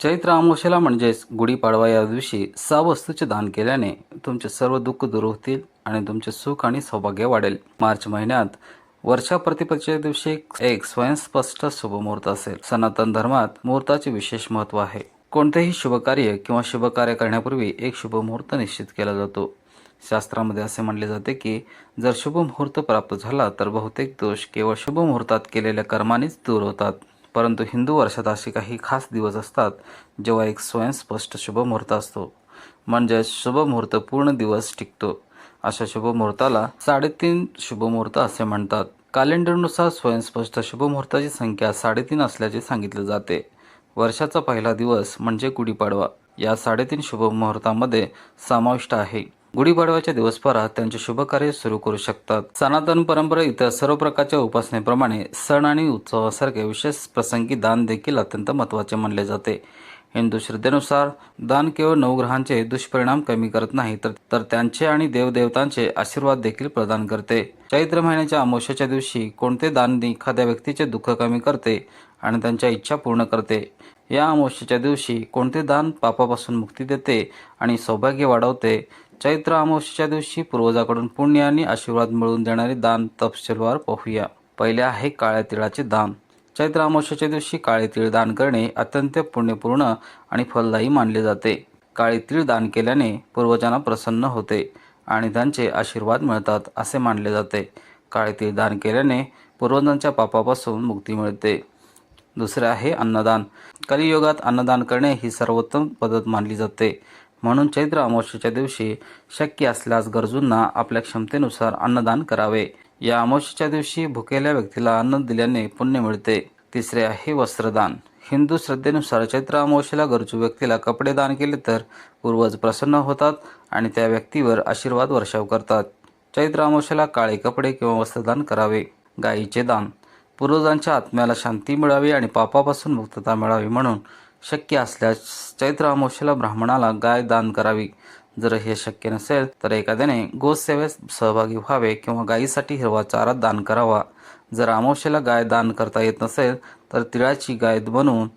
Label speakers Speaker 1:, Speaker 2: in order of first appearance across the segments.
Speaker 1: चैत्र अमावस्येला म्हणजेच गुढीपाडवा या दिवशी 6 वस्तूचे दान केल्याने तुमचे सर्व दुःख दूर होतील आणि तुमचे सुख आणि सौभाग्य वाढेल. मार्च महिन्यात वर्षा प्रतिपदेच्या दिवशी एक स्वयंस्पष्ट शुभमुहूर्त असेल. सनातन धर्मात मुहूर्ताचे विशेष महत्त्व आहे. कोणतेही शुभ कार्य किंवा शुभ कार्य करण्यापूर्वी एक शुभ मुहूर्त निश्चित केला जातो. शास्त्रामध्ये असे म्हणले जाते की जर शुभ मुहूर्त प्राप्त झाला तर बहुतेक दोष केवळ शुभ मुहूर्तात केलेल्या कर्मानेच दूर होतात. परंतु हिंदू वर्षात असे काही खास दिवस असतात जेव्हा एक स्वयंस्पष्ट शुभ मुहूर्त असतो, म्हणजे शुभ मुहूर्त पूर्ण दिवस टिकतो. अशा शुभ मुहूर्ताला 3.5 शुभ मुहूर्त असे म्हणतात. कॅलेंडरनुसार स्वयंस्पष्ट शुभ मुहूर्ताची संख्या 3.5 असल्याचे सांगितले जाते. वर्षाचा पहिला दिवस म्हणजे गुढीपाडवा या 3.5 शुभ मुहूर्तामध्ये समाविष्ट आहे. गुढीपाडव्याच्या दिवसभरात त्यांचे शुभ कार्य सुरू करू शकतात. सनातन परंपरा इतर सर्व प्रकारच्या उपासनेप्रमाणे सण आणि उत्सवासारखे विशेष प्रसंगी दान देखील अत्यंत महत्त्वाचे मानले जाते. हिंदू श्रद्धेनुसार दान केवळ नवग्रहांचे दुष्परिणाम कमी करत नाही तर त्यांचे आणि देवदेवतांचे आशीर्वाद देखील प्रदान करते. चैत्र महिन्याच्या अमावस्येच्या दिवशी कोणते दान एखाद्या व्यक्तीचे दुःख कमी करते आणि त्यांच्या इच्छा पूर्ण करते. या अमावस्येच्या दिवशी कोणते दान पापापासून मुक्ती देते आणि सौभाग्य वाढवते. चैत्र अमावस्येच्या दिवशी पूर्वजाकडून पुण्य आणि आशीर्वाद मिळवून देणारे दान तपशीलवार पाहूया. पहिले आहे काळ्या तिळाचे दान. चैत्र अमावस्येच्या दिवशी काळे तीळ दान करणे अत्यंत पुण्यपूर्ण आणि फलदायी मानले जाते. काळे तीळ दान केल्याने पूर्वजांना प्रसन्न होते आणि त्यांचे आशीर्वाद मिळतात असे मानले जाते. काळे तीळ दान केल्याने पूर्वजांच्या पापापासून मुक्ती मिळते. दुसरे आहे अन्नदान. कलियुगात अन्नदान करणे ही सर्वोत्तम पद्धत मानली जाते. म्हणून चैत्र अमावस्येच्या दिवशी शक्य असल्यास गरजूंना आपल्या क्षमतेनुसार अन्नदान करावे. या अमावस्येच्या दिवशी भुकेल्या व्यक्तीला अन्न दिल्याने पुण्य मिळते. तिसरे आहे वस्त्रदान. हिंदू श्रद्धेनुसार चैत्र अमावस्येला गरजू व्यक्तीला कपडे दान केले तर पूर्वज प्रसन्न होतात आणि त्या व्यक्तीवर आशीर्वाद वर्षाव करतात. चैत्र अमावस्येला काळे कपडे किंवा वस्त्रदान करावे. गायीचे दान. पूर्वजांच्या आत्म्याला शांती मिळावी आणि पापापासून मुक्तता मिळावी म्हणून शक्य असल्यास चैत्र अमावस्येला ब्राह्मणाला गाय दान करावी. जर हे शक्य नसेल तर एखाद्याने गोसेवेत सहभागी व्हावे किंवा गायीसाठी हिरवा चारा दान करावा. जर अमावस्येला गाय दान करता येत नसेल तर तिळाची गाय बनवून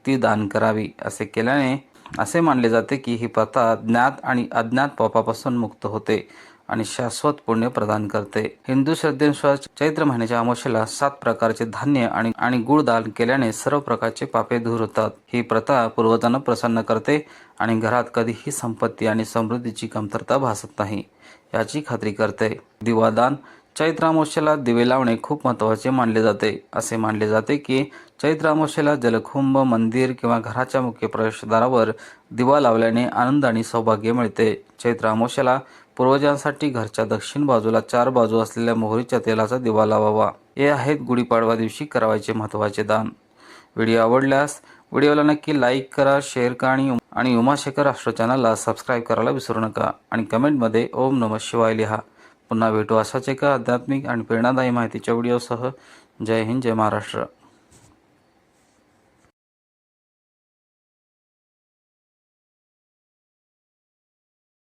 Speaker 1: ती दान करावी. असे केल्याने असे मानले जाते की ही प्रथा ज्ञात आणि अज्ञात पापापासून मुक्त होते आणि शाश्वत पुण्य प्रदान करते. हिंदू श्रद्धेनुसार चैत्र महिन्याच्या अमावस्येला 7 प्रकारचे धान्य आणि गुळ दान केल्याने सर्व प्रकारचे पापे दूर होतात. ही प्रथा पूर्वजांना प्रसन्न करते आणि घरात कधीही संपत्ती आणि समृद्धीची कमतरता भासत नाही याची खात्री करते. दिवादान. चैत्र अमावस्येला दिवे लावणे खूप महत्त्वाचे मानले जाते. असे मानले जाते की चैत्र अमावस्येला जलकुंभ, मंदिर किंवा घराच्या मुख्य प्रवेशद्वारावर दिवा लावल्याने आनंद आणि सौभाग्य मिळते. चैत्र अमावस्येला पूर्वजांसाठी घरच्या दक्षिण बाजूला 4 बाजू असलेल्या मोहरीच्या तेलाचा दिवा लावावा. हे आहेत गुढीपाडवा दिवशी करावयाचे महत्त्वाचे दान. व्हिडिओ आवडल्यास व्हिडिओला नक्की लाईक करा, शेअर करा आणि उमाशेखर राष्ट्र चॅनलला सबस्क्राईब करायला विसरू नका आणि कमेंटमध्ये ओम नमः शिवाय लिहा. पुन्हा भेटू अशाच एका आध्यात्मिक आणि प्रेरणादायी माहितीच्या व्हिडिओसह. जय हिंद, जय महाराष्ट्र.